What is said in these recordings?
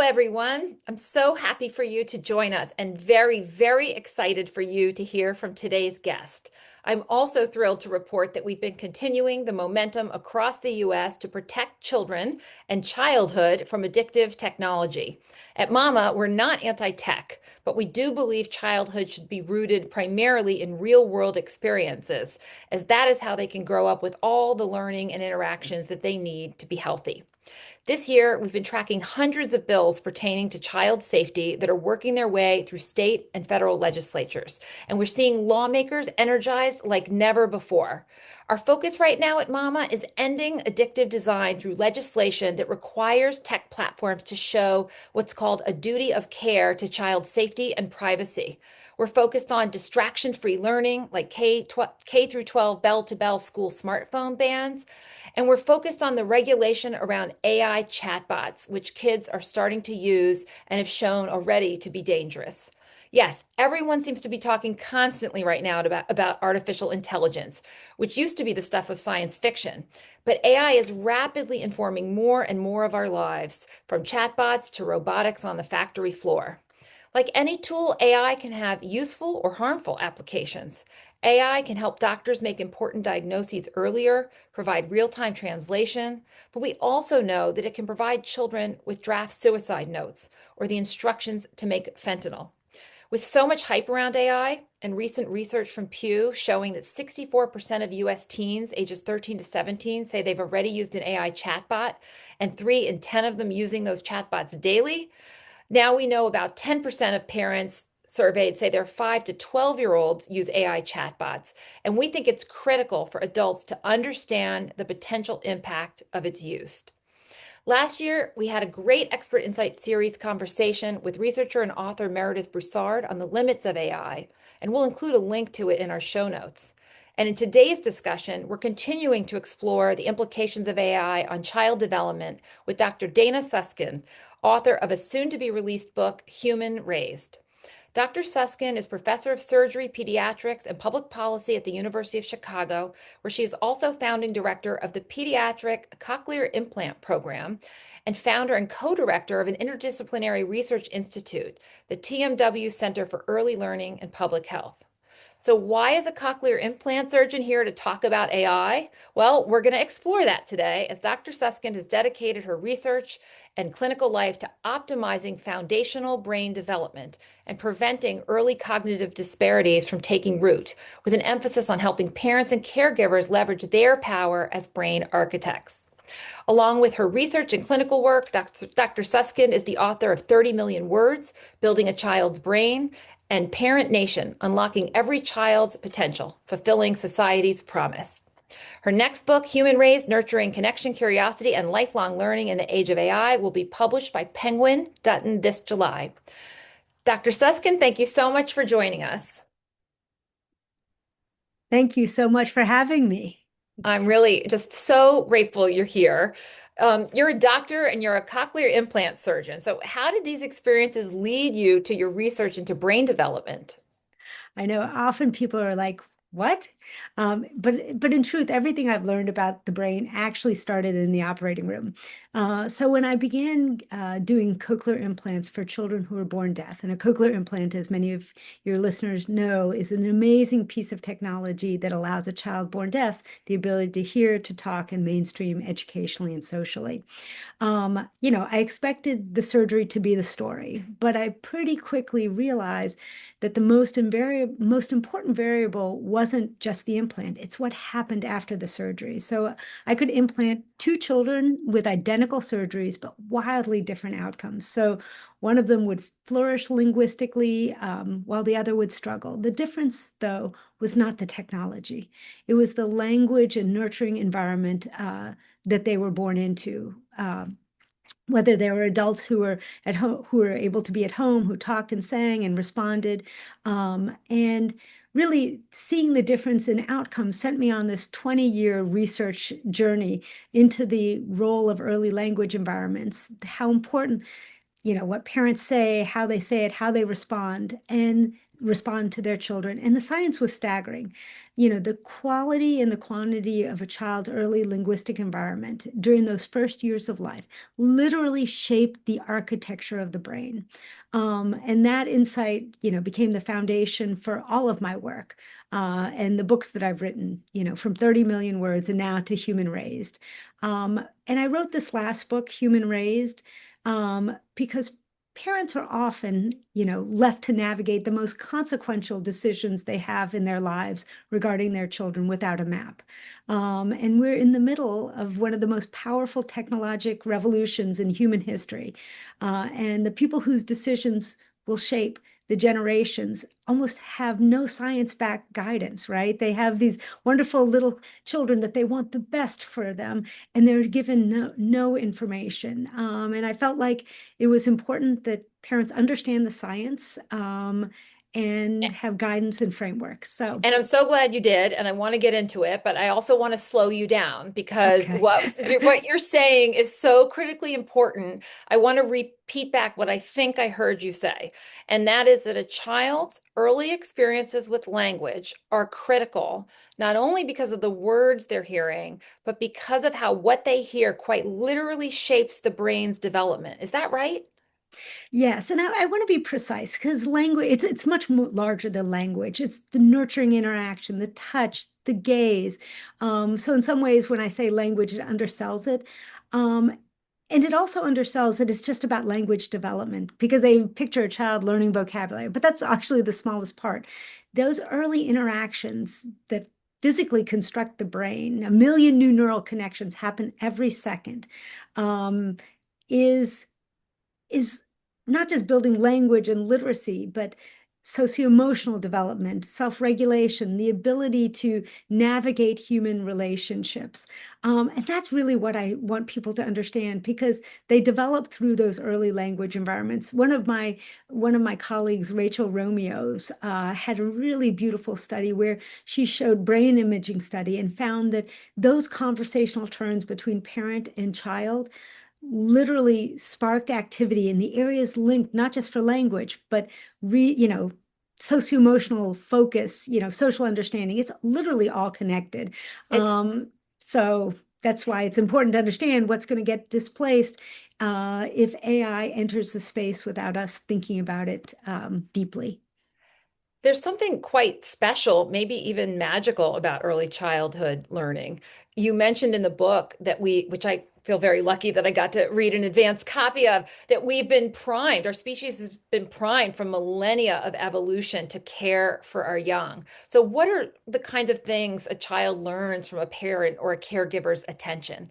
everyone. I'm so happy for you to join us and very, very excited for you to hear from today's guest. I'm also thrilled to report that we've been continuing the momentum across the US to protect children and childhood from addictive technology. At Mama, we're not anti-tech, but we do believe childhood should be rooted primarily in real-world experiences, as that is how they can grow up with all the learning and interactions that they need to be healthy. This year, we've been tracking hundreds of bills pertaining to child safety that are working their way through state and federal legislatures, and we're seeing lawmakers energized like never before. Our focus right now at Mama is ending addictive design through legislation that requires tech platforms to show what's called a duty of care to child safety and privacy. We're focused on distraction-free learning like K through 12 bell-to-bell school smartphone bans, and we're focused on the regulation around AI chatbots, which kids are starting to use and have shown already to be dangerous. Yes, everyone seems to be talking constantly right now about artificial intelligence, which used to be the stuff of science fiction. But AI is rapidly informing more and more of our lives, from chatbots to robotics on the factory floor. Like any tool, AI can have useful or harmful applications. AI can help doctors make important diagnoses earlier, provide real-time translation, but we also know that it can provide children with draft suicide notes or the instructions to make fentanyl. With so much hype around AI and recent research from Pew showing that 64% of US teens ages 13 to 17 say they've already used an AI chatbot, and 3 in 10 of them using those chatbots daily, now we know about 10% of parents surveyed say their 5 to 12-year-olds use AI chatbots, and we think it's critical for adults to understand the potential impact of its use. Last year, we had a great Expert Insight series conversation with researcher and author Meredith Broussard on the limits of AI, and we'll include a link to it in our show notes. And in today's discussion, we're continuing to explore the implications of AI on child development with Dr. Dana Suskind, author of a soon-to-be-released book, Human Raised. Dr. Suskind is professor of surgery, pediatrics, and public policy at the University of Chicago, where she is also founding director of the Pediatric Cochlear Implant Program and founder and co-director of an interdisciplinary research institute, the TMW Center for Early Learning and Public Health. So why is a cochlear implant surgeon here to talk about AI? Well, we're going to explore that today as Dr. Suskind has dedicated her research and clinical life to optimizing foundational brain development and preventing early cognitive disparities from taking root, with an emphasis on helping parents and caregivers leverage their power as brain architects. Along with her research and clinical work, Dr. Suskind is the author of 30 Million Words, Building a Child's Brain, and Parent Nation, Unlocking Every Child's Potential, Fulfilling Society's Promise. Her next book, Human Raised, Nurturing Connection, Curiosity, and Lifelong Learning in the Age of AI, will be published by Penguin Dutton this July. Dr. Suskind, thank you so much for joining us. Thank you so much for having me. I'm really just so grateful you're here. You're a doctor and you're a cochlear implant surgeon. So, how did these experiences lead you to your research into brain development? I know often people are like, what? But in truth, everything I've learned about the brain actually started in the operating room. So when I began doing cochlear implants for children who are born deaf, and a cochlear implant, as many of your listeners know, is an amazing piece of technology that allows a child born deaf the ability to hear, to talk, and mainstream educationally and socially. I expected the surgery to be the story, but I pretty quickly realized that the most important variable wasn't just the implant, it's what happened after the surgery. So I could implant two children with identical surgeries, but wildly different outcomes. So one of them would flourish linguistically, while the other would struggle. The difference, though, was not the technology. It was the language and nurturing environment that they were born into. Whether they were adults who were at home, who were able to be at home, who talked and sang and responded, and really seeing the difference in outcomes sent me on this 20-year research journey into the role of early language environments, how important, what parents say, how they it, how they respond, and respond to their children. And the science was staggering. You know, the quality and the quantity of a child's early linguistic environment during those first years of life literally shaped the architecture of the brain. And that insight, became the foundation for all of my work and the books that I've written, from 30 million words and now to Human Raised. And I wrote this last book, Human Raised, because parents are often, left to navigate the most consequential decisions they have in their lives regarding their children without a map. And we're in the middle of one of the most powerful technologic revolutions in human history. And the people whose decisions will shape the generations almost have no science-backed guidance, right? They have these wonderful little children that they want the best for them, and they're given no information. And I felt like it was important that parents understand the science and have guidance and frameworks. So, And I'm so glad you did, and I want to get into it, but I also want to slow you down because okay. what you're saying is so critically important. I want to repeat back what I think I heard you say, and that is that a child's early experiences with language are critical, not only because of the words they're hearing, but because of how what they hear quite literally shapes the brain's development. Is that right? Yes, and I want to be precise because language it's much more larger than language. It's the nurturing interaction, the touch, the gaze. So in some ways, when I say language, it undersells it. Um, and it also undersells that it's just about language development because they picture a child learning vocabulary, but that's actually the smallest part. Those early interactions that physically construct the brain, a million new neural connections happen every second, um, is is not just building language and literacy, but socio-emotional development, self-regulation, the ability to navigate human relationships. And that's really what I want people to understand because they develop through those early language environments. One of my colleagues, Rachel Romeo's, had a really beautiful study where she showed brain imaging study and found that those conversational turns between parent and child literally spark activity in the areas linked not just for language, but socio-emotional focus, social understanding. It's literally all connected. It's So that's why it's important to understand what's going to get displaced if AI enters the space without us thinking about it deeply. There's something quite special, maybe even magical about early childhood learning. You mentioned in the book that which I feel very lucky that I got to read an advanced copy of, that we've been primed, our species has been primed from millennia of evolution to care for our young. So, what are the kinds of things a child learns from a parent or a caregiver's attention?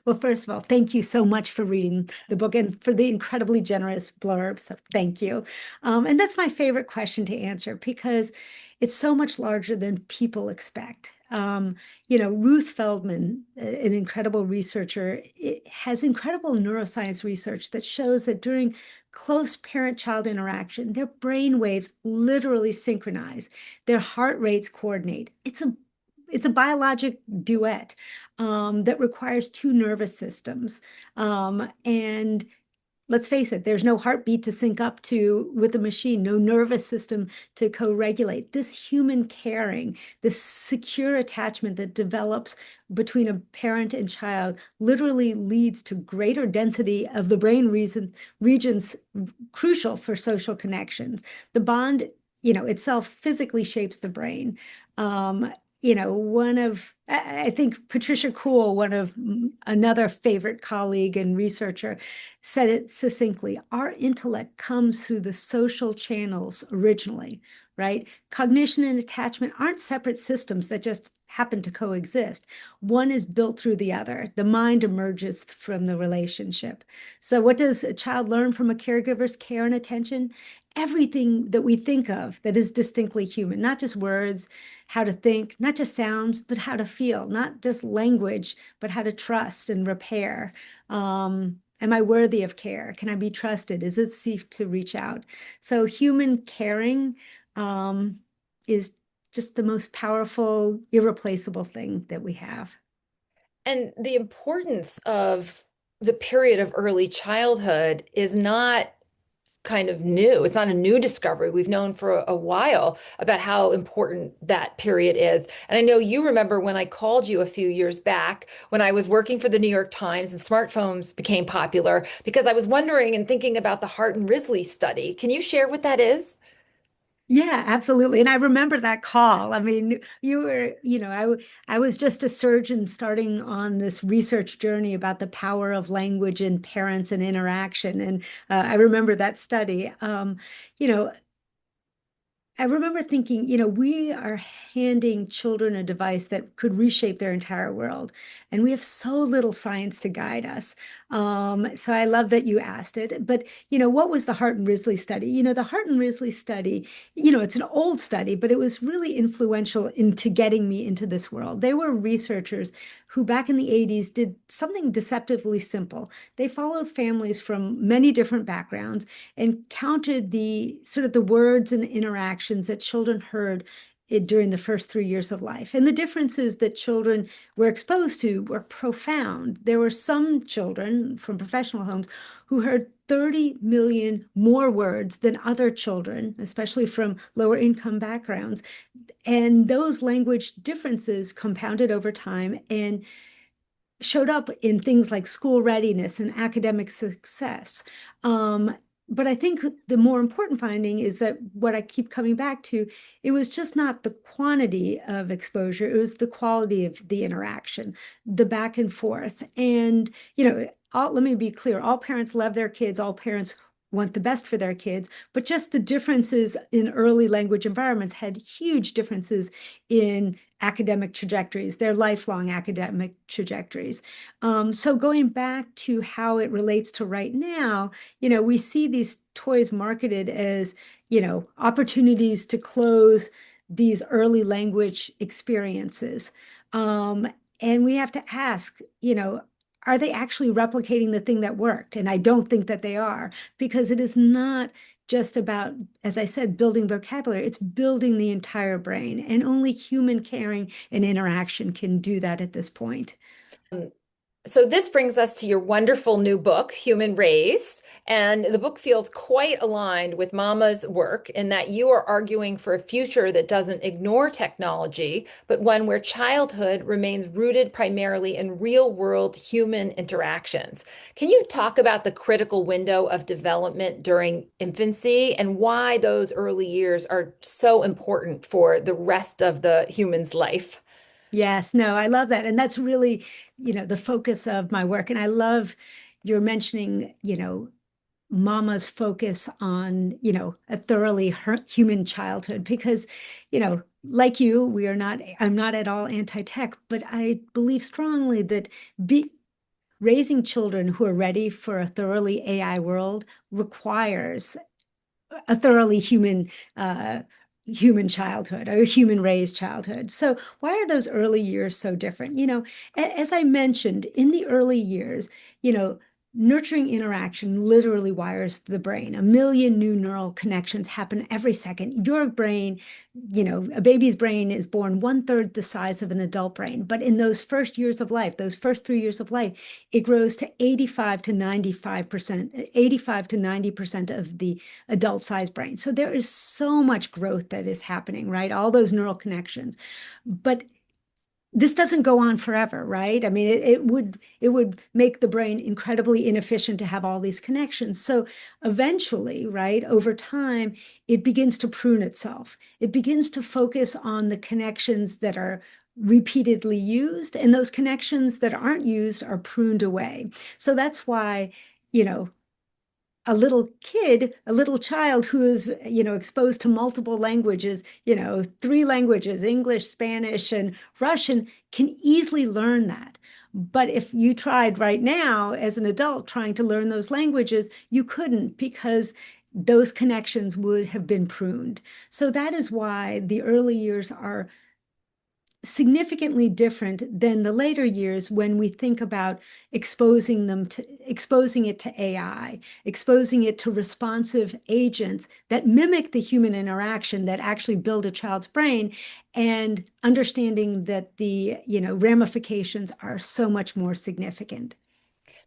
Well, first of all, thank you so much for reading the book and for the incredibly generous blurb. So thank you. And that's my favorite question to answer because it's so much larger than people expect. Ruth Feldman, an incredible researcher, has incredible neuroscience research that shows that during close parent-child interaction, their brain waves literally synchronize, their heart rates coordinate. It's a biologic duet that requires two nervous systems. And let's face it, there's no heartbeat to sync up to with a machine, no nervous system to co-regulate. This human caring, this secure attachment that develops between a parent and child literally leads to greater density of the brain regions crucial for social connections. The bond, itself physically shapes the brain. I think Patricia Kuhl, another favorite colleague and researcher, said it succinctly. Our intellect comes through the social channels originally, right? Cognition and attachment aren't separate systems that just happen to coexist. One is built through the other. The mind emerges from the relationship. So what does a child learn from a caregiver's care and attention? Everything that we think of that is distinctly human, not just words, how to think, not just sounds, but how to feel, not just language, but how to trust and repair. Am I worthy of care? Can I be trusted? Is it safe to reach out? So human caring is just the most powerful, irreplaceable thing that we have. And the importance of the period of early childhood is not kind of new. It's not a new discovery. We've known for a while about how important that period is. And I know you remember when I called you a few years back when I was working for the New York Times and smartphones became popular because I was wondering and thinking about the Hart and Risley study. Can you share what that is? Yeah, absolutely. And I remember that call. I mean, you were, I was just a surgeon starting on this research journey about the power of language in parents and interaction. And I remember that study. You know, I remember thinking, we are handing children a device that could reshape their entire world, and we have so little science to guide us. So I love that you asked it. But, what was the Hart and Risley study? The Hart and Risley study, it's an old study, but it was really influential into getting me into this world. They were researchers who back in the 80s did something deceptively simple. They followed families from many different backgrounds and counted the sort of the words and interactions that children heard during the first 3 years of life. And the differences that children were exposed to were profound. There were some children from professional homes who heard 30 million more words than other children, especially from lower income backgrounds. And those language differences compounded over time and showed up in things like school readiness and academic success. Um, but I think the more important finding is that what I keep coming back to, it was just not the quantity of exposure, it was the quality of the interaction, the back and forth. And, let me be clear, all parents love their kids, all parents want the best for their kids, but just the differences in early language environments had huge differences in academic trajectories, their lifelong academic trajectories. So going back to how it relates to right now, we see these toys marketed as, opportunities to close these early language experiences. Um, and we have to ask, are they actually replicating the thing that worked? And I don't think that they are, because it is not just about, as I said, building vocabulary, it's building the entire brain. And only human caring and interaction can do that at this point. So this brings us to your wonderful new book, Human Race. And the book feels quite aligned with Mama's work in that you are arguing for a future that doesn't ignore technology, but one where childhood remains rooted primarily in real-world human interactions. Can you talk about the critical window of development during infancy and why those early years are so important for the rest of the human's life? Yes, no, I love that. And that's really, the focus of my work. And I love you're mentioning, mama's focus on, a thoroughly human childhood because, like you, I'm not at all anti-tech, but I believe strongly that raising children who are ready for a thoroughly AI world requires a thoroughly human childhood or human raised childhood. So why are those early years so different? As I mentioned, in the early years, nurturing interaction literally wires the brain. A million new neural connections happen every second. Your brain, a baby's brain is born 1/3 the size of an adult brain. But in those first years of life, those first 3 years of life, it grows to 85 to 90% of the adult sized brain. So there is so much growth that is happening, right? All those neural connections. But this doesn't go on forever, right? I mean, it would make the brain incredibly inefficient to have all these connections. So eventually, right, over time, it begins to prune itself. It begins to focus on the connections that are repeatedly used, and those connections that aren't used are pruned away. So that's why, you know, a little kid, a little child who is, exposed to multiple languages, three languages, English, Spanish, and Russian, can easily learn that. But if you tried right now as an adult trying to learn those languages, you couldn't because those connections would have been pruned. So that is why the early years are significantly different than the later years when we think about exposing it to AI, exposing it to responsive agents that mimic the human interaction that actually build a child's brain, and understanding that the ramifications are so much more significant.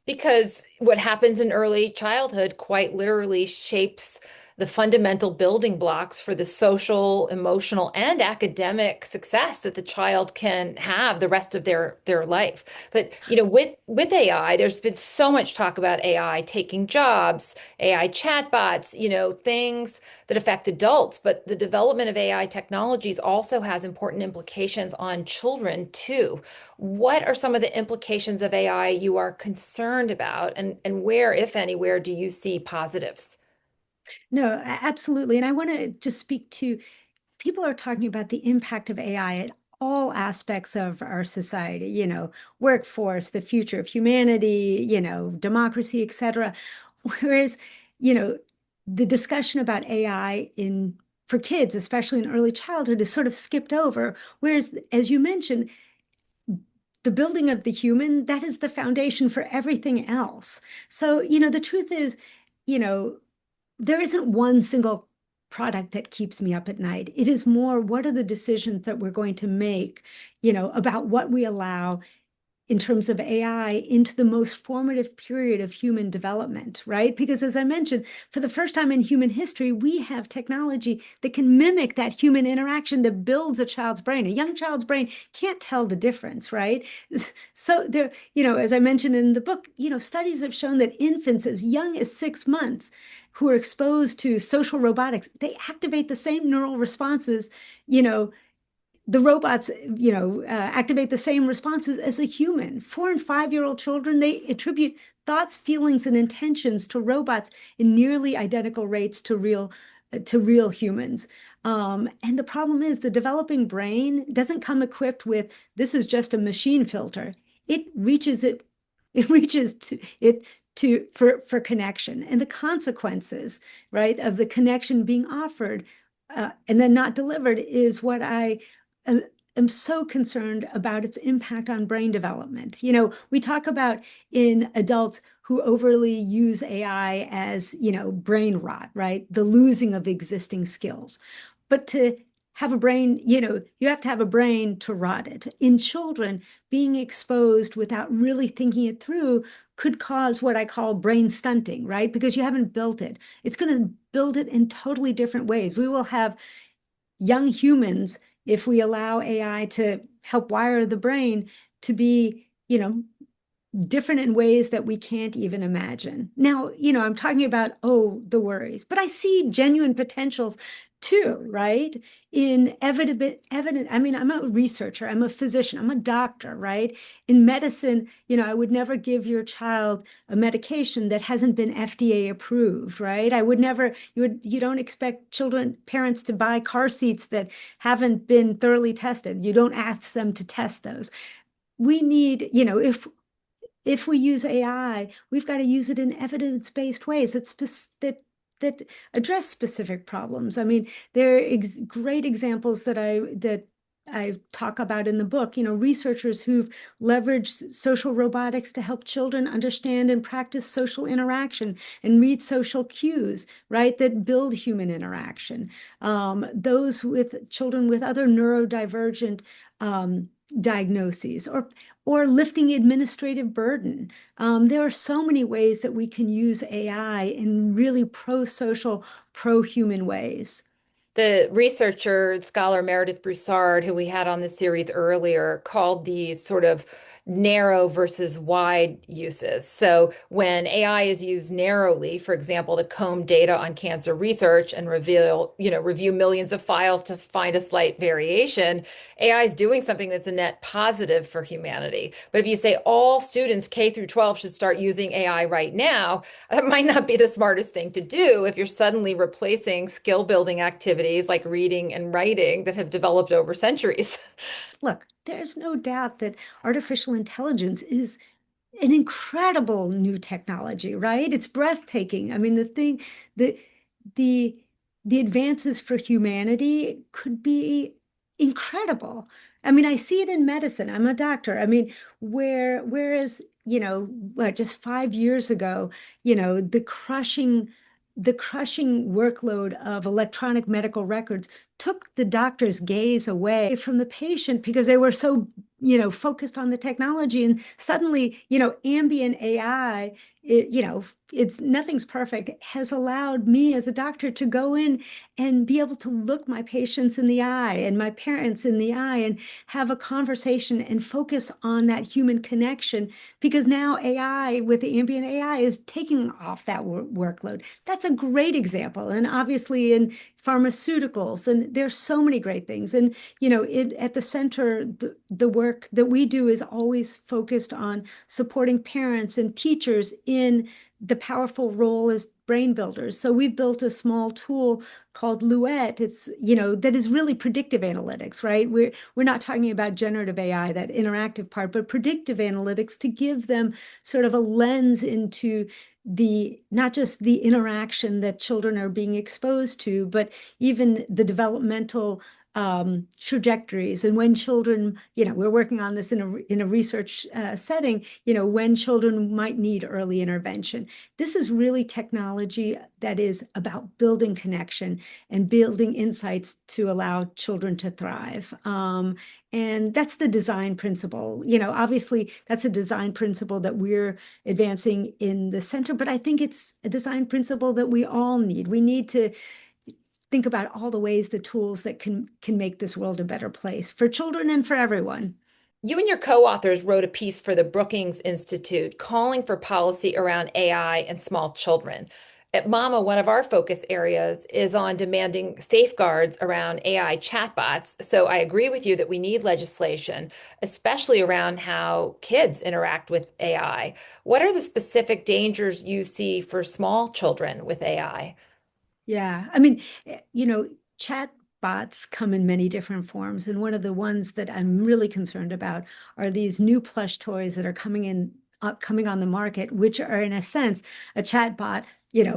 Because what happens in early childhood quite literally shapes the fundamental building blocks for the social, emotional, and academic success that the child can have the rest of their life. But with AI, there's been so much talk about AI taking jobs, AI chatbots, things that affect adults. But the development of AI technologies also has important implications on children too. What are some of the implications of AI you are concerned about, and where, if anywhere, do you see positives? No, absolutely. And I want to just speak to people are talking about the impact of AI at all aspects of our society, workforce, the future of humanity, democracy, et cetera. Whereas, you know, the discussion about AI in for kids, especially in early childhood, is sort of skipped over. Whereas, as you mentioned, the building of the human, that is the foundation for everything else. So, the truth is, you know, there isn't one single product that keeps me up at night. It is more, what are the decisions that we're going to make, about what we allow in terms of AI into the most formative period of human development, right? Because as I mentioned, for the first time in human history, we have technology that can mimic that human interaction that builds a child's brain. A young child's brain can't tell the difference, right? So there, as I mentioned in the book, studies have shown that infants as young as 6 months who are exposed to social robotics, they activate the same neural responses, you know, the robots, activate the same responses as a human. 4 and 5-year-old children, they attribute thoughts, feelings, and intentions to robots in nearly identical rates to real humans. And the problem is the developing brain doesn't come equipped with this is just a machine filter. It reaches it, it reaches to it to for connection and the consequences, right, of the connection being offered and then not delivered is what I am, am so concerned about its impact on brain development. We talk about in adults who overly use AI as, brain rot, right? The losing of existing skills. But to have a brain, you have to have a brain to rot it. In children, being exposed without really thinking it through could cause what I call brain stunting, right? Because you haven't built it. It's going to build it in totally different ways. We will have young humans, if we allow AI to help wire the brain to be, different in ways that we can't even imagine. Now, I'm talking about, the worries, but I see genuine potentials too, right? In evident, I mean, I'm a researcher, I'm a physician, I'm a doctor, right? In medicine, I would never give your child a medication that hasn't been FDA approved, right? I would never, you don't expect parents to buy car seats that haven't been thoroughly tested. You don't ask them to test those. We need, if we use AI, we've got to use it in evidence-based ways that address specific problems. I mean, there are great examples that I talk about in the book, researchers who've leveraged social robotics to help children understand and practice social interaction and read social cues, right, that build human interaction. Those with children with other neurodivergent diagnoses or lifting administrative burden. There are so many ways that we can use AI in really pro-social, pro-human ways. The researcher, scholar Meredith Broussard, who we had on the series earlier, called these sort of narrow versus wide uses. So when AI is used narrowly, for example, to comb data on cancer research and review millions of files to find a slight variation, AI is doing something that's a net positive for humanity. But if you say all students K through 12 should start using AI right now, that might not be the smartest thing to do if you're suddenly replacing skill building activities like reading and writing that have developed over centuries. Look, there's no doubt that artificial intelligence is an incredible new technology, right? It's breathtaking. I mean, the the the advances for humanity could be incredible. I mean, I see it in medicine. I'm a doctor. I mean, whereas, just 5 years ago, the crushing workload of electronic medical records took the doctor's gaze away from the patient because they were so focused on the technology. And suddenly, ambient AI, it's nothing's perfect, has allowed me as a doctor to go in and be able to look my patients in the eye and my parents in the eye and have a conversation and focus on that human connection, because now AI with the ambient AI is taking off that workload. That's a great example. And obviously in pharmaceuticals, and there's so many great things. And at the center, the work that we do is always focused on supporting parents and teachers in the powerful role as brain builders. So we've built a small tool called Luet. It's, that is really predictive analytics, right? We're not talking about generative AI, that interactive part, but predictive analytics to give them sort of a lens into the not just the interaction that children are being exposed to, but even the developmental trajectories. And when children, we're working on this in a research setting, when children might need early intervention. This is really technology that is about building connection and building insights to allow children to thrive. And that's the design principle. Obviously, that's a design principle that we're advancing in the center, but I think it's a design principle that we all need. We need to think about all the ways, the tools that can make this world a better place for children and for everyone. You and your co-authors wrote a piece for the Brookings Institute calling for policy around AI and small children. At Mama, one of our focus areas is on demanding safeguards around AI chatbots. So I agree with you that we need legislation, especially around how kids interact with AI. What are the specific dangers you see for small children with AI? Yeah, I mean, chat bots come in many different forms, and one of the ones that I'm really concerned about are these new plush toys that are coming on the market, which are in a sense a chat bot, in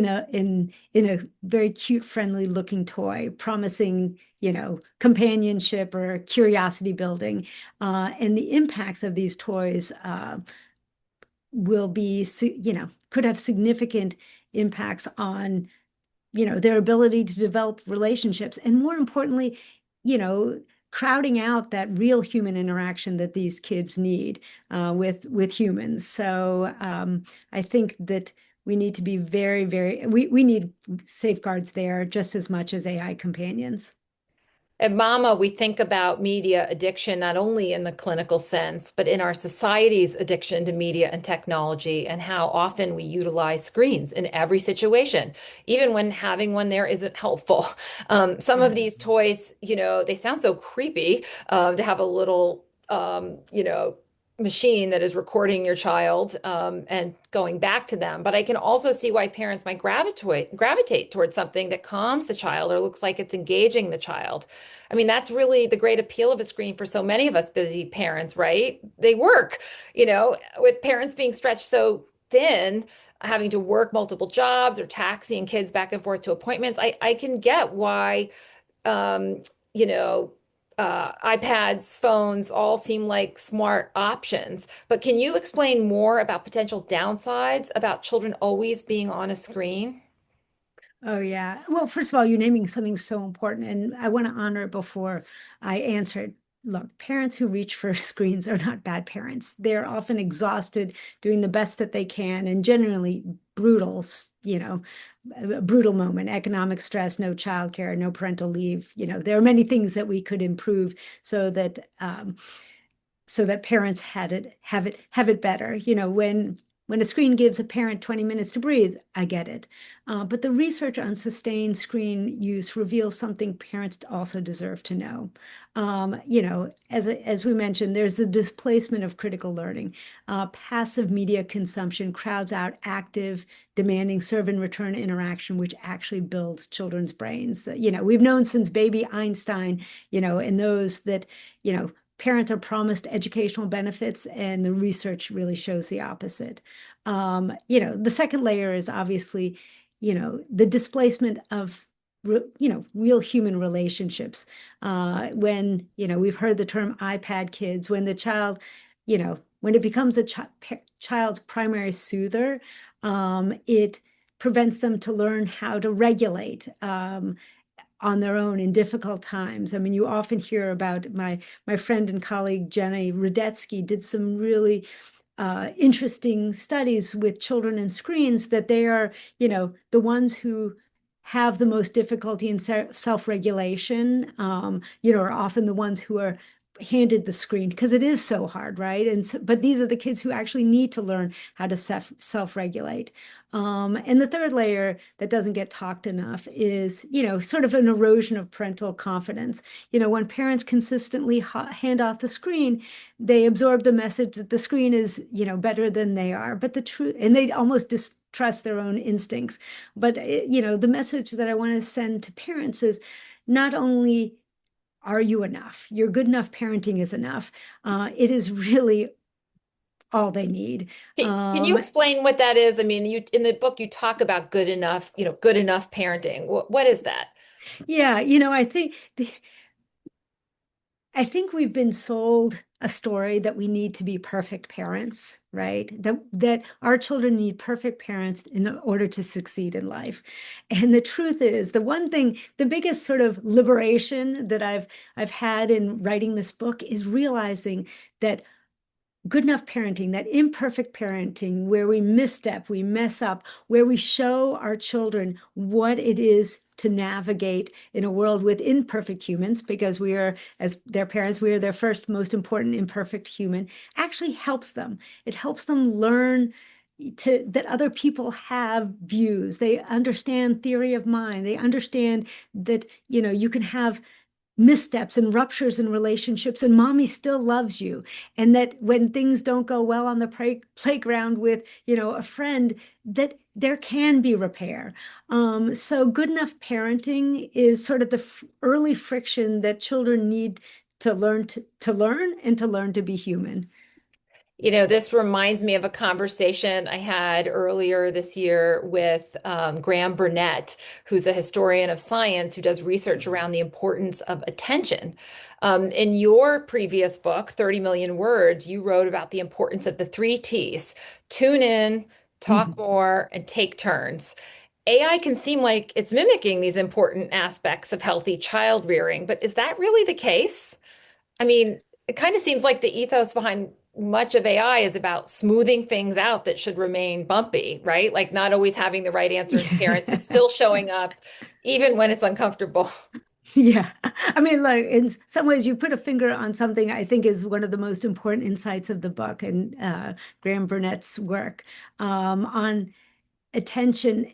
a very cute, friendly looking toy, promising, companionship or curiosity building, and the impacts of these toys will be, could have significant impacts on their ability to develop relationships, and more importantly, you know, crowding out that real human interaction that these kids need with humans. So I think that we need to be we need safeguards there just as much as AI companions. At Mama, we think about media addiction not only in the clinical sense, but in our society's addiction to media and technology, and how often we utilize screens in every situation, even when having one there isn't helpful. Some of these toys, they sound so creepy to have a little, machine that is recording your child and going back to them. But I can also see why parents might gravitate towards something that calms the child or looks like it's engaging the child. I mean, that's really the great appeal of a screen for so many of us busy parents, right? They work, with parents being stretched so thin, having to work multiple jobs or taxiing kids back and forth to appointments. I can get why, um, you know, iPads, phones all seem like smart options. But can you explain more about potential downsides about children always being on a screen? Oh, yeah. Well, first of all, you're naming something so important, and I want to honor it before I answer it. Look, parents who reach for screens are not bad parents. They're often exhausted, doing the best that they can, and generally brutal, a brutal moment, economic stress, no childcare, no parental leave. There are many things that we could improve so that parents have it better. When a screen gives a parent 20 minutes to breathe, I get it. But the research on sustained screen use reveals something parents also deserve to know. As we mentioned, there's the displacement of critical learning. Passive media consumption crowds out active, demanding serve and return interaction, which actually builds children's brains. We've known since baby Einstein, and those that, parents are promised educational benefits, and the research really shows the opposite. The second layer is obviously, the displacement of real human relationships. When, we've heard the term iPad kids, when the child, when it becomes a child's primary soother, it prevents them to learn how to regulate. on their own in difficult times. I mean, you often hear about my friend and colleague Jenny Rudetsky did some really interesting studies with children and screens that they are, the ones who have the most difficulty in self-regulation, are often the ones who are handed the screen because it is so hard, right? And so, but these are the kids who actually need to learn how to self-regulate. And the third layer that doesn't get talked enough is, sort of an erosion of parental confidence. When parents consistently hand off the screen, they absorb the message that the screen is, better than they are. But the truth, and they almost distrust their own instincts. But, the message that I want to send to parents is not only are you enough, your good enough parenting is enough. It is really all they need. Can you explain what that is? I mean, you in the book you talk about good enough, good enough parenting. What is that? Yeah, I think we've been sold a story that we need to be perfect parents, right? That our children need perfect parents in order to succeed in life. And the truth is, the biggest sort of liberation that I've had in writing this book is realizing that good enough parenting, that imperfect parenting, where we misstep, we mess up, where we show our children what it is to navigate in a world with imperfect humans, because we are, as their parents, we are their first most important imperfect human, actually helps them. It helps them learn that other people have views. They understand theory of mind. They understand that, you can have missteps and ruptures in relationships and mommy still loves you, and that when things don't go well on the playground with a friend, that there can be repair. So good enough parenting is sort of the early friction that children need to learn to learn and to learn to be human. This reminds me of a conversation I had earlier this year with Graham Burnett, who's a historian of science who does research around the importance of attention. In your previous book, 30 Million Words, you wrote about the importance of the three T's: tune in, talk Mhm. more, and take turns. AI can seem like it's mimicking these important aspects of healthy child rearing, but is that really the case? I mean, it kind of seems like the ethos behind much of AI is about smoothing things out that should remain bumpy, right? Like not always having the right answer as parents, but Yeah. still showing up even when it's uncomfortable. Yeah. I mean, like in some ways, you put a finger on something I think is one of the most important insights of the book and Graham Burnett's work on attention.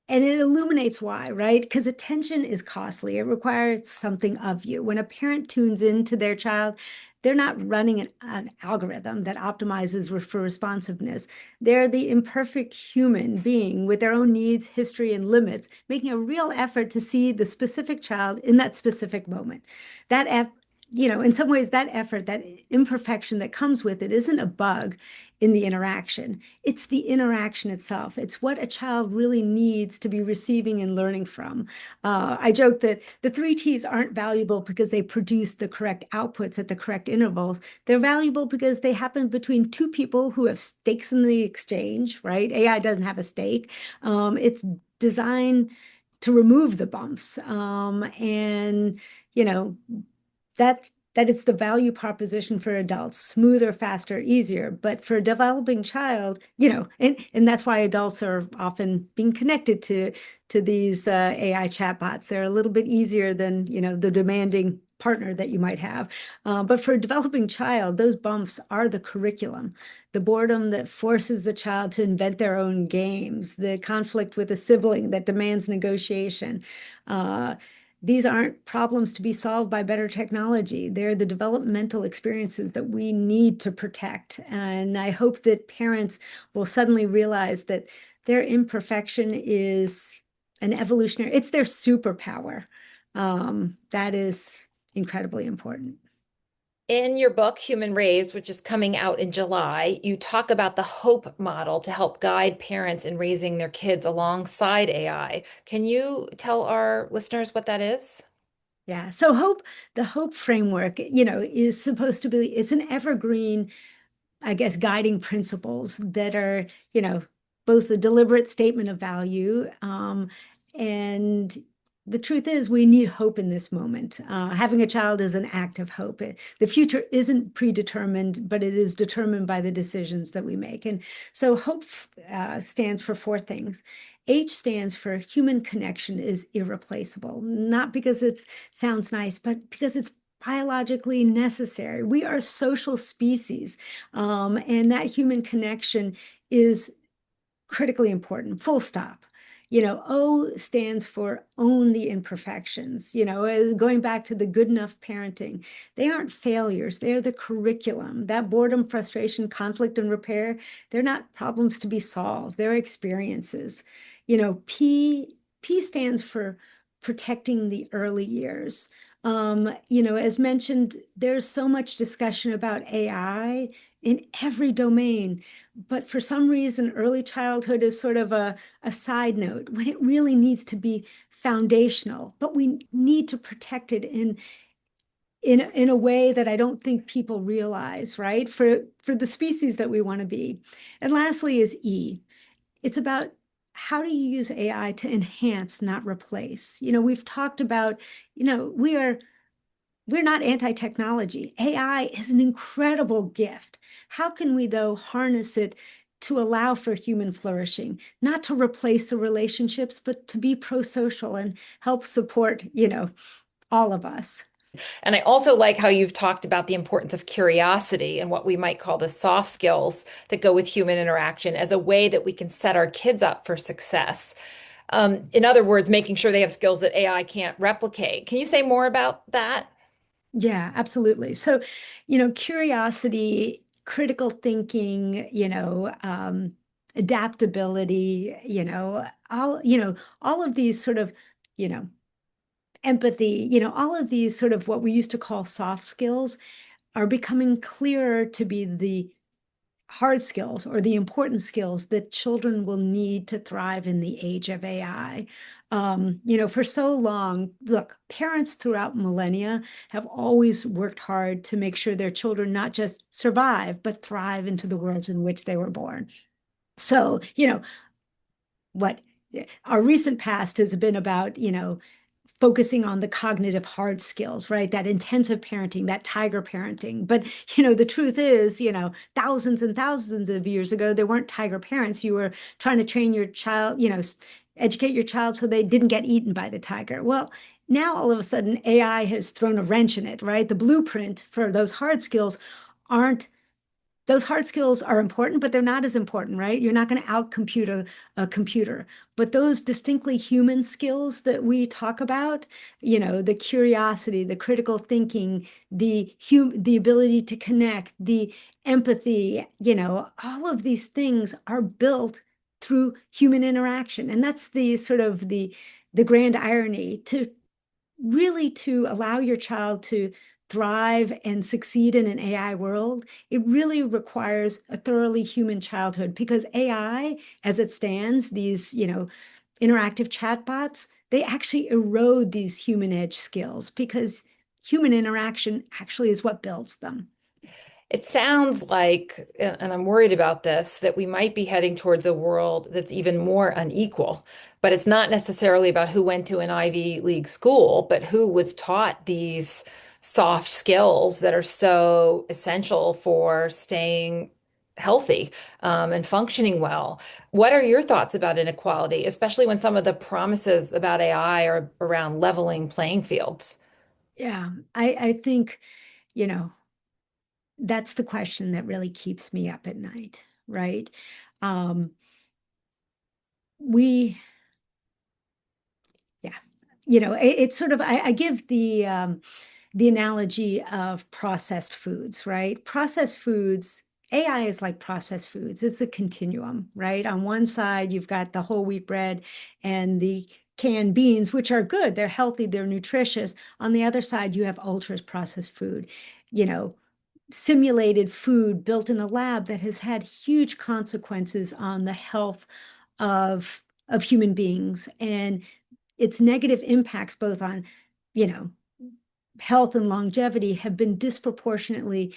And it illuminates why, right? Because attention is costly. It requires something of you. When a parent tunes into their child, they're not running an algorithm that optimizes for responsiveness. They're the imperfect human being with their own needs, history, and limits, making a real effort to see the specific child in that specific moment. That in some ways, that effort, that imperfection that comes with it isn't a bug in the interaction. It's the interaction itself. It's what a child really needs to be receiving and learning from. I joke that the three T's aren't valuable because they produce the correct outputs at the correct intervals. They're valuable because they happen between two people who have stakes in the exchange, right? AI doesn't have a stake. It's designed to remove the bumps. And, you know, that it's the value proposition for adults: smoother, faster, easier. But for a developing child, and that's why adults are often being connected to these AI chatbots. They're a little bit easier than the demanding partner that you might have. But for a developing child, those bumps are the curriculum. The boredom that forces the child to invent their own games, the conflict with a sibling that demands negotiation. These aren't problems to be solved by better technology. They're the developmental experiences that we need to protect. And I hope that parents will suddenly realize that their imperfection is an evolutionary, it's their superpower. That is incredibly important. In your book, Human Raised, which is coming out in July, you talk about the HOPE model to help guide parents in raising their kids alongside AI. Can you tell our listeners what that is? Yeah. So the hope framework, is supposed to be, it's an evergreen, I guess, guiding principles that are, both a deliberate statement of value, and the truth is we need hope in this moment. Having a child is an act of hope. The future isn't predetermined, but it is determined by the decisions that we make. And so hope stands for four things. H stands for human connection is irreplaceable, not because it sounds nice, but because it's biologically necessary. We are social species, and that human connection is critically important, full stop. O stands for own the imperfections. Going back to the good enough parenting, they aren't failures, they're the curriculum. That boredom, frustration, conflict, and repair, they're not problems to be solved, they're experiences. P stands for protecting the early years. As mentioned, there's so much discussion about AI in every domain. But for some reason, early childhood is sort of a side note when it really needs to be foundational. But we need to protect it in a way that I don't think people realize, right? For the species that we want to be. And lastly is E. It's about how do you use AI to enhance, not replace? We've talked about, we're not anti-technology. AI is an incredible gift. How can we, though, harness it to allow for human flourishing, not to replace the relationships, but to be pro-social and help support, all of us? And I also like how you've talked about the importance of curiosity and what we might call the soft skills that go with human interaction as a way that we can set our kids up for success. In other words, making sure they have skills that AI can't replicate. Can you say more about that? Yeah, absolutely. So, curiosity, critical thinking, adaptability, all of these sort of, you know, empathy, all of these sort of what we used to call soft skills are becoming clearer to be the hard skills or the important skills that children will need to thrive in the age of AI. For so long, look, parents throughout millennia have always worked hard to make sure their children not just survive, but thrive into the worlds in which they were born. So, what our recent past has been about, focusing on the cognitive hard skills, right? That intensive parenting, that tiger parenting. But, the truth is, thousands and thousands of years ago, there weren't tiger parents. You were trying to train your child, educate your child so they didn't get eaten by the tiger. Well, now all of a sudden AI has thrown a wrench in it, right? The blueprint for those hard skills aren't those hard skills are important, but they're not as important, right? You're not going to outcompute a computer. But those distinctly human skills that we talk about, the curiosity, the critical thinking, the ability to connect, the empathy, all of these things are built through human interaction. And that's the sort of the grand irony to allow your child to thrive and succeed in an AI world, it really requires a thoroughly human childhood because AI, as it stands, these, interactive chatbots, they actually erode these human edge skills because human interaction actually is what builds them. It sounds like, and I'm worried about this, that we might be heading towards a world that's even more unequal. But it's not necessarily about who went to an Ivy League school, but who was taught these soft skills that are so essential for staying healthy, and functioning well. What are your thoughts about inequality, especially when some of the promises about AI are around leveling playing fields? Yeah, I think, you know, that's the question that really keeps me up at night, right? Um, we Yeah. It's sort of, I give the analogy of processed foods, right? Processed foods, AI is like processed foods. It's a continuum, right? On one side, you've got the whole wheat bread and the canned beans, which are good. They're healthy, they're nutritious. On the other side, you have ultra processed food, you know, simulated food built in a lab that has had huge consequences on the health of human beings and its negative impacts both on, you know, health and longevity have been disproportionately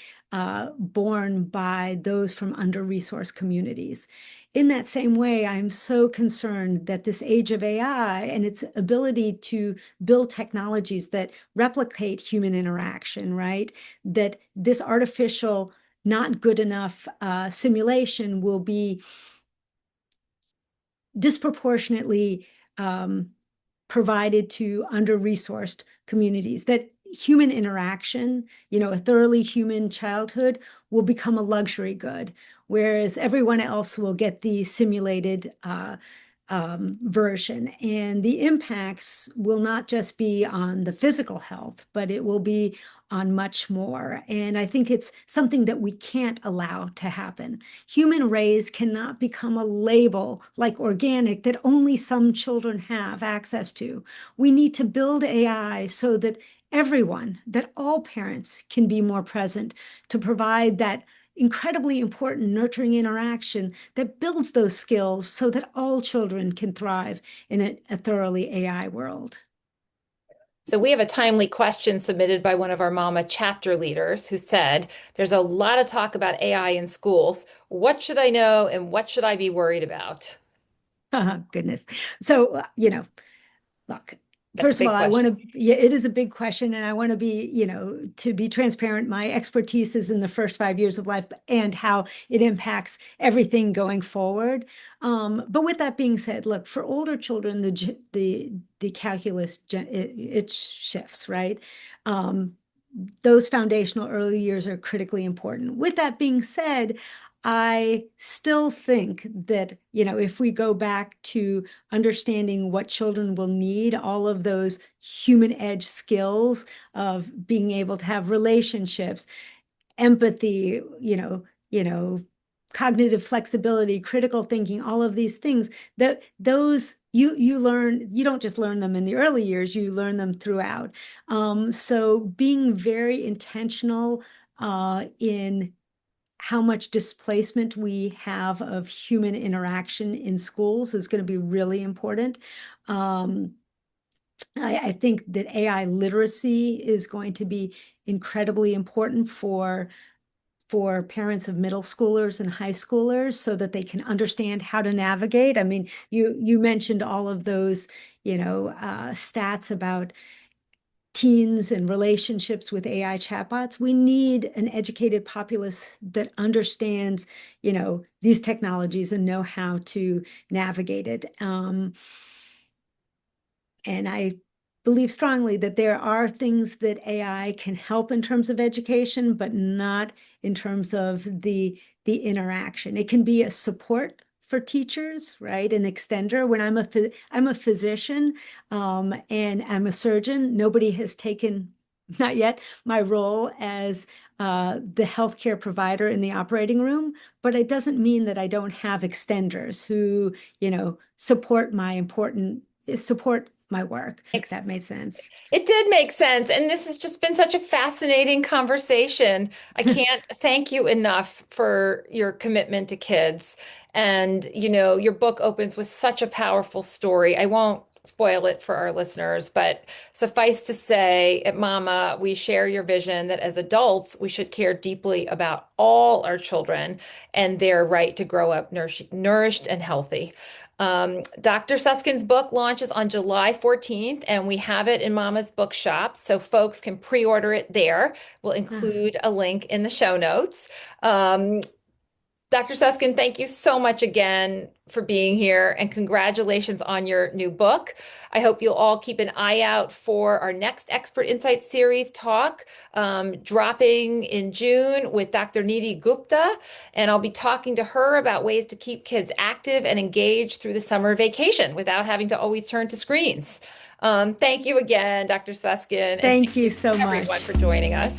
borne by those from under-resourced communities. In that same way, I'm so concerned that this age of AI and its ability to build technologies that replicate human interaction, right? That this artificial, not good enough simulation will be disproportionately provided to under-resourced communities, that human interaction, a thoroughly human childhood will become a luxury good, whereas everyone else will get the simulated version. And the impacts will not just be on the physical health, but it will be on much more. And I think it's something that we can't allow to happen. Human rays cannot become a label like organic that only some children have access to. We need to build AI so that everyone, that all parents can be more present to provide that incredibly important nurturing interaction that builds those skills so that all children can thrive in a thoroughly AI world. So we have a timely question submitted by one of our Mama chapter leaders who said, there's a lot of talk about AI in schools. What should I know and what should I be worried about? Goodness. So, look, That's a first of all, big I question. want to, yeah, it is a big question. And I want to be, to be transparent. My expertise is in the first 5 years of life and how it impacts everything going forward. But with that being said, look, for older children, the calculus, it shifts, right? Um, those foundational early years are critically important. With that being said, I still think that, if we go back to understanding what children will need, all of those human edge skills of being able to have relationships, empathy, cognitive flexibility, critical thinking, all of these things, that those you learn, you don't just learn them in the early years, you learn them throughout. So being very intentional in how much displacement we have of human interaction in schools is going to be really important. Um, I think that AI literacy is going to be incredibly important for parents of middle schoolers and high schoolers so that they can understand how to navigate. I mean, you mentioned all of those, stats about teens and relationships with AI chatbots. We need an educated populace that understands, these technologies and know how to navigate it. And I believe strongly that there are things that AI can help in terms of education, but not in terms of the interaction. It can be a support for teachers, right? An extender. When I'm a physician, and I'm a surgeon, nobody has taken, not yet, my role as the healthcare provider in the operating room, but it doesn't mean that I don't have extenders who, support my work, if that made sense. It did make sense. And this has just been such a fascinating conversation. I can't thank you enough for your commitment to kids. And, your book opens with such a powerful story. I won't spoil it for our listeners, but suffice to say, at Mama, we share your vision that as adults, we should care deeply about all our children and their right to grow up nourished and healthy. Dr. Suskind's book launches on July 14th, and we have it in Mama's Bookshop, so folks can pre-order it there. We'll include a link in the show notes. Dr. Suskind, thank you so much again for being here, and congratulations on your new book. I hope you'll all keep an eye out for our next Expert Insight Series talk, dropping in June with Dr. Nidhi Gupta, and I'll be talking to her about ways to keep kids active and engaged through the summer vacation without having to always turn to screens. Thank you again, Dr. Suskind, and Thank thank you you so everyone much. for joining us.